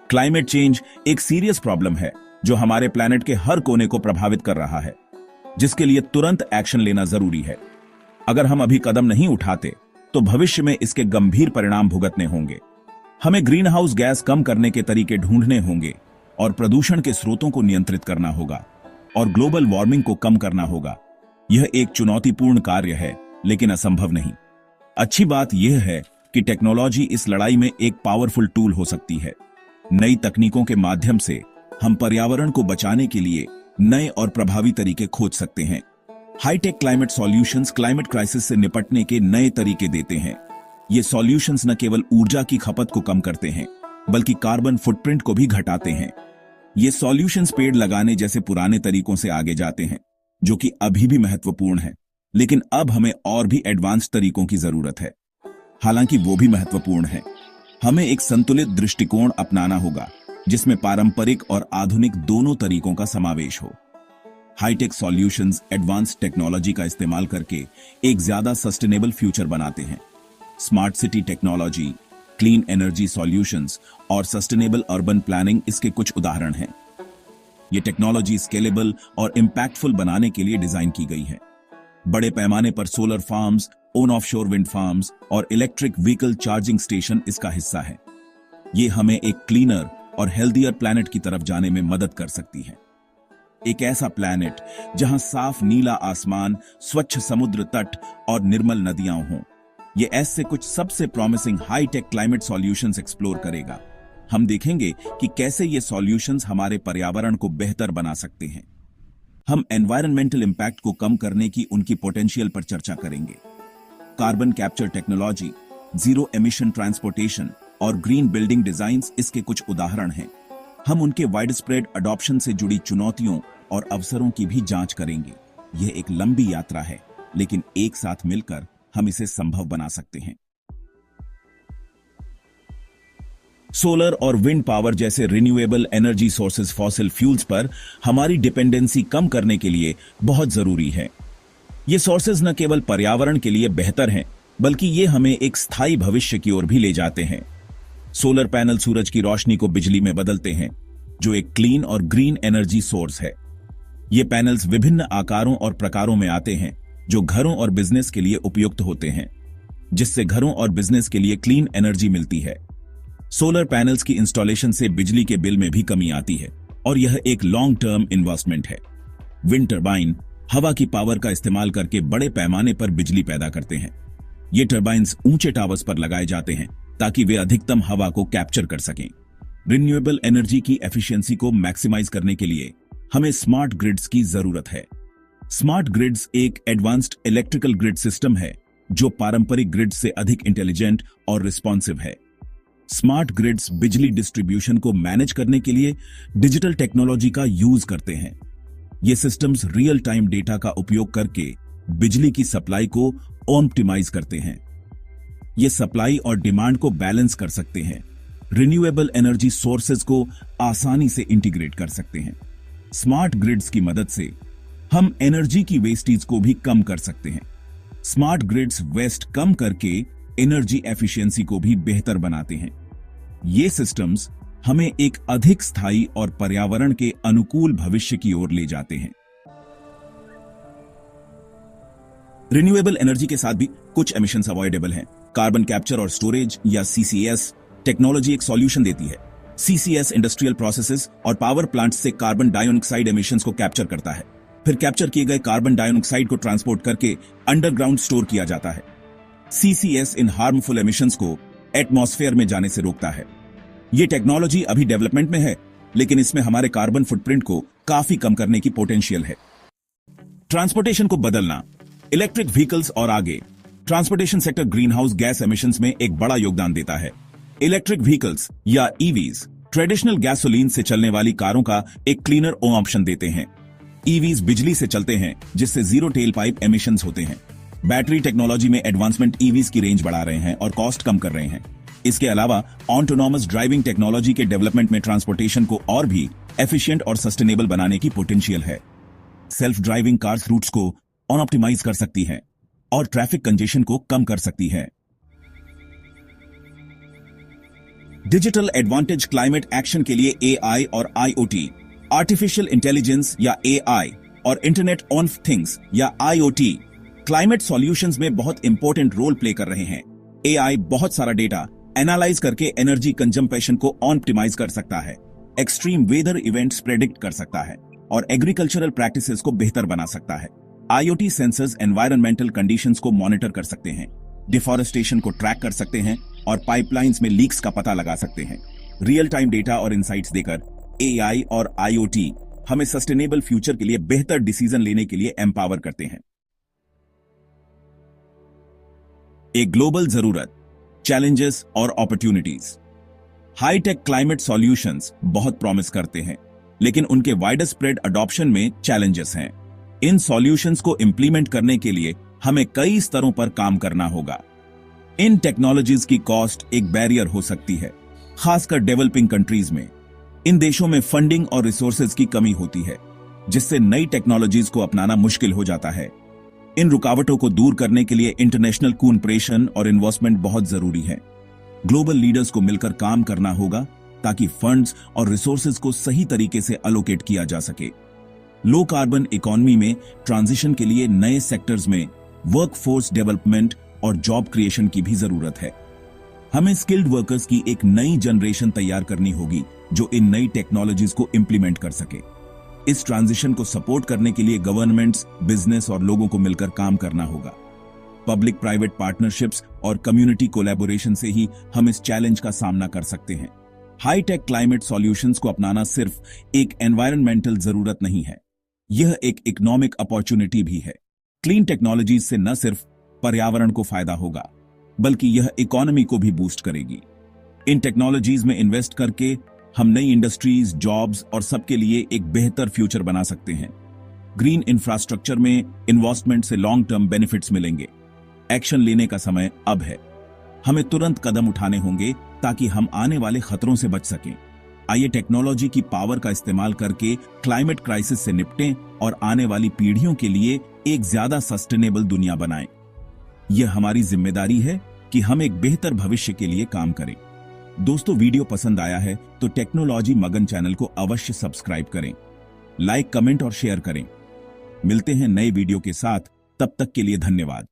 Climate change एक serious problem है जो हमारे प्लैनेट के हर कोने को प्रभावित कर रहा है, जिसके लिए तुरंत एक्शन लेना जरूरी है। अगर हम अभी कदम नहीं उठाते तो भविष्य में इसके गंभीर परिणाम भुगतने होंगे। हमें ग्रीन हाउस गैस कम करने के तरीके ढूंढने होंगे और प्रदूषण के स्रोतों को नियंत्रित करना होगा और ग्लोबल वार्मिंग को कम करना होगा। यह एक चुनौतीपूर्ण कार्य है, लेकिन असंभव नहीं। अच्छी बात यह है कि टेक्नोलॉजी इस लड़ाई में एक पावरफुल टूल हो सकती है। नई तकनीकों के माध्यम से हम पर्यावरण को बचाने के लिए नए और प्रभावी तरीके खोज सकते हैं। High-tech climate solutions climate crisis से निपटने के नए तरीके देते हैं। ये सॉल्यूशंस न केवल ऊर्जा की खपत को कम करते हैं, बल्कि कार्बन फुटप्रिंट को भी घटाते हैं। ये सॉल्यूशंस पेड़ लगाने जैसे पुराने तरीकों से आगे जाते हैं, जो कि अभी भी महत्वपूर्ण है, लेकिन अब हमें और भी एडवांस तरीकों की जरूरत है। हालांकि वो भी महत्वपूर्ण है। हमें एक संतुलित दृष्टिकोण अपनाना होगा, जिसमें पारंपरिक और आधुनिक दोनों तरीकों का समावेश हो। हाईटेक सॉल्यूशंस एडवांस टेक्नोलॉजी का इस्तेमाल करके एक ज्यादा सस्टेनेबल फ्यूचर बनाते हैं। Smart city technology, clean energy solutions और सस्टेनेबल अर्बन प्लानिंग इसके कुछ उदाहरण हैं। ये टेक्नोलॉजी स्केलेबल और इंपैक्टफुल बनाने के लिए डिजाइन की गई है। बड़े पैमाने पर solar farms, own offshore wind farms और इलेक्ट्रिक व्हीकल चार्जिंग स्टेशन इसका हिस्सा है। ये हमें एक क्लीनर और हेल्दियर प्लैनेट की तरफ जाने में मदद कर सकती है। एक ऐसा प्लैनेट जहां साफ नीला आसमान, स्वच्छ समुद्र तट और निर्मल नदियां हों। ये ऐसे कुछ सबसे promising high-tech climate solutions explore करेगा। हम देखेंगे कि कैसे ये सॉल्यूशंस हमारे पर्यावरण को बेहतर बना सकते हैं। हम एनवायरमेंटल इंपैक्ट को कम करने की उनकी पोटेंशियल पर चर्चा करेंगे। Carbon capture technology, zero emission transportation और ग्रीन बिल्डिंग डिजाइन्स इसके कुछ उदाहरण हैं। हम उनके वाइड स्प्रेड अडॉप्शन से जुड़ी चुनौतियों और अवसरों की भी जांच करेंगे। यह एक लंबी यात्रा है, लेकिन एक साथ मिलकर हम इसे संभव बना सकते हैं। सोलर और विंड पावर जैसे renewable energy sources fossil fuels पर हमारी डिपेंडेंसी कम करने के लिए बहुत जरूरी है। ये सोर्सेज न केवल पर्यावरण के लिए बेहतर हैं, बल्कि ये हमें एक स्थायी भविष्य की ओर भी ले जाते हैं। सोलर पैनल सूरज की रोशनी को बिजली में बदलते हैं, जो एक क्लीन और ग्रीन एनर्जी सोर्स है। ये पैनल्स विभिन्न आकारों और प्रकारों में आते हैं, जो घरों और बिजनेस के लिए उपयुक्त होते हैं, जिससे घरों और बिजनेस के लिए क्लीन एनर्जी मिलती है। सोलर पैनल्स की इंस्टॉलेशन से बिजली के बिल में भी कमी आती है और यह एक लॉन्ग टर्म इन्वेस्टमेंट है। विंड टरबाइन हवा की पावर का इस्तेमाल करके बड़े पैमाने पर बिजली पैदा करते हैं। ये टरबाइन्स ऊंचे टावर्स पर लगाए जाते हैं ताकि वे अधिकतम हवा को कैप्चर कर सकें। रिन्यूएबल एनर्जी की एफिशिएंसी को मैक्सिमाइज करने के लिए हमें स्मार्ट ग्रिड्स की जरूरत है। स्मार्ट ग्रिड्स एक एडवांस्ड इलेक्ट्रिकल ग्रिड सिस्टम है जो पारंपरिक ग्रिड से अधिक इंटेलिजेंट और रिस्पॉन्सिव है। स्मार्ट ग्रिड्स बिजली डिस्ट्रीब्यूशन को मैनेज करने के लिए डिजिटल टेक्नोलॉजी का यूज करते हैं। ये सिस्टम्स रियल टाइम डेटा का उपयोग करके बिजली की सप्लाई को ऑप्टिमाइज करते हैं। ये सप्लाई और डिमांड को बैलेंस कर सकते हैं, रिन्यूएबल एनर्जी सोर्सेज को आसानी से इंटीग्रेट कर सकते हैं। स्मार्ट ग्रिड्स की मदद से हम एनर्जी की वेस्टेज को भी कम कर सकते हैं। स्मार्ट ग्रिड्स वेस्ट कम करके एनर्जी एफिशिएंसी को भी बेहतर बनाते हैं। ये सिस्टम्स हमें एक अधिक स्थायी और पर्यावरण के अनुकूल भविष्य की ओर ले जाते हैं। रिन्यूएबल एनर्जी के साथ भी कुछ एमिशंस अवॉइडेबल हैं। कार्बन कैप्चर और स्टोरेज या सीसीएस टेक्नोलॉजी एक सॉल्यूशन देती है। सीसीएस इंडस्ट्रियल प्रोसेसेस और पावर प्लांट्स से कार्बन डाइऑक्साइड एमिशंस को कैप्चर करता है। फिर कैप्चर किए गए कार्बन डाइऑक्साइड को ट्रांसपोर्ट करके अंडरग्राउंड स्टोर किया जाता है। सीसीएस इन हार्मफुल एमिशंस को एटमॉस्फेयर में जाने से रोकता है। यह टेक्नोलॉजी अभी डेवलपमेंट में है, लेकिन इसमें हमारे कार्बन फुटप्रिंट को काफी कम करने की पोटेंशियल है। ट्रांसपोर्टेशन को बदलना, इलेक्ट्रिक व्हीकल्स और आगे। Transportation sector green house gas emissions में एक बड़ा योगदान देता है। इलेक्ट्रिक व्हीकल्स या ईवीज ट्रेडिशनल गैसोलीन से चलने वाली कारों का एक क्लीनर ऑप्शन देते हैं। ईवीज बिजली से चलते हैं, जिससे जीरो टेल पाइप एमिशंस होते हैं। बैटरी टेक्नोलॉजी में एडवांसमेंट ईवीज की रेंज बढ़ा रहे हैं और कॉस्ट कम कर रहे हैं। इसके अलावा ऑटोनॉमस ड्राइविंग टेक्नोलॉजी के डेवलपमेंट में ट्रांसपोर्टेशन को और भी एफिशिएंट और सस्टेनेबल बनाने की पोटेंशियल है। सेल्फ ड्राइविंग कार्स रूट्स को ऑप्टिमाइज कर सकती है और ट्रैफिक कंजेशन को कम कर सकती है। डिजिटल एडवांटेज क्लाइमेट एक्शन के लिए एआई और आईओटी, आर्टिफिशियल इंटेलिजेंस या एआई और इंटरनेट ऑफ थिंग्स या आईओटी क्लाइमेट सॉल्यूशंस में बहुत इंपॉर्टेंट रोल प्ले कर रहे हैं। एआई बहुत सारा डेटा एनालाइज करके एनर्जी कंजम्पशन को ऑप्टिमाइज कर सकता है, एक्सट्रीम वेदर इवेंट्स प्रेडिक्ट कर सकता है और एग्रीकल्चरल प्रैक्टिसेस को बेहतर बना सकता है। आईओटी सेंसर्स एनवायरमेंटल कंडीशंस को मॉनिटर कर सकते हैं, डिफॉरेस्टेशन को ट्रैक कर सकते हैं और पाइपलाइंस में लीक्स का पता लगा सकते हैं। रियल टाइम डेटा और इंसाइट्स देकर एआई और आईओटी हमें सस्टेनेबल फ्यूचर के लिए बेहतर डिसीजन लेने के लिए एम्पावर करते हैं। एक ग्लोबल जरूरत, चैलेंजेस और अपॉर्चुनिटीज। हाईटेक क्लाइमेट सॉल्यूशंस बहुत प्रॉमिस करते हैं, लेकिन उनके वाइडर स्प्रेड अडॉप्शन में चैलेंजेस हैं। इन सॉल्यूशंस को इंप्लीमेंट करने के लिए हमें कई स्तरों पर काम करना होगा। इन टेक्नोलॉजीज की कॉस्ट एक बैरियर हो सकती है, खासकर डेवलपिंग कंट्रीज में। इन देशों में फंडिंग और रिसोर्सेज की कमी होती है, जिससे नई टेक्नोलॉजीज को अपनाना मुश्किल हो जाता है। इन रुकावटों को दूर करने के लिए इंटरनेशनल कोऑपरेशन और इन्वेस्टमेंट बहुत जरूरी है। ग्लोबल लीडर्स को मिलकर काम करना होगा ताकि फंड्स और रिसोर्सेज को सही तरीके से अलोकेट किया जा सके। लो कार्बन इकोनॉमी में ट्रांजिशन के लिए नए सेक्टर्स में वर्कफोर्स डेवलपमेंट और जॉब क्रिएशन की भी जरूरत है। हमें स्किल्ड वर्कर्स की एक नई जनरेशन तैयार करनी होगी जो इन नई टेक्नोलॉजीज को इंप्लीमेंट कर सके। इस ट्रांजिशन को सपोर्ट करने के लिए गवर्नमेंट्स, बिजनेस और लोगों को मिलकर काम करना होगा। पब्लिक प्राइवेट पार्टनरशिप्स और कम्युनिटी कोलैबोरेशन से ही हम इस चैलेंज का सामना कर सकते हैं। हाईटेक क्लाइमेट सॉल्यूशंस को अपनाना सिर्फ एक एनवायरमेंटल जरूरत नहीं है, यह एक इकोनॉमिक अपॉर्चुनिटी भी है। क्लीन टेक्नोलॉजीज से न सिर्फ पर्यावरण को फायदा होगा, बल्कि यह इकोनॉमी को भी बूस्ट करेगी। इन टेक्नोलॉजीज में इन्वेस्ट करके हम नई इंडस्ट्रीज, जॉब्स और सबके लिए एक बेहतर फ्यूचर बना सकते हैं। ग्रीन इंफ्रास्ट्रक्चर में इन्वेस्टमेंट से लॉन्ग टर्म बेनिफिट्स मिलेंगे। एक्शन लेने का समय अब है। हमें तुरंत कदम उठाने होंगे ताकि हम आने वाले खतरों से बच सकें। आइए टेक्नोलॉजी की पावर का इस्तेमाल करके क्लाइमेट क्राइसिस से निपटें और आने वाली पीढ़ियों के लिए एक ज्यादा सस्टेनेबल दुनिया बनाएं। यह हमारी जिम्मेदारी है कि हम एक बेहतर भविष्य के लिए काम करें। दोस्तों, वीडियो पसंद आया है तो टेक्नोलॉजी मगन चैनल को अवश्य सब्सक्राइब करें, लाइक, कमेंट और शेयर करें। मिलते हैं नए वीडियो के साथ, तब तक के लिए धन्यवाद।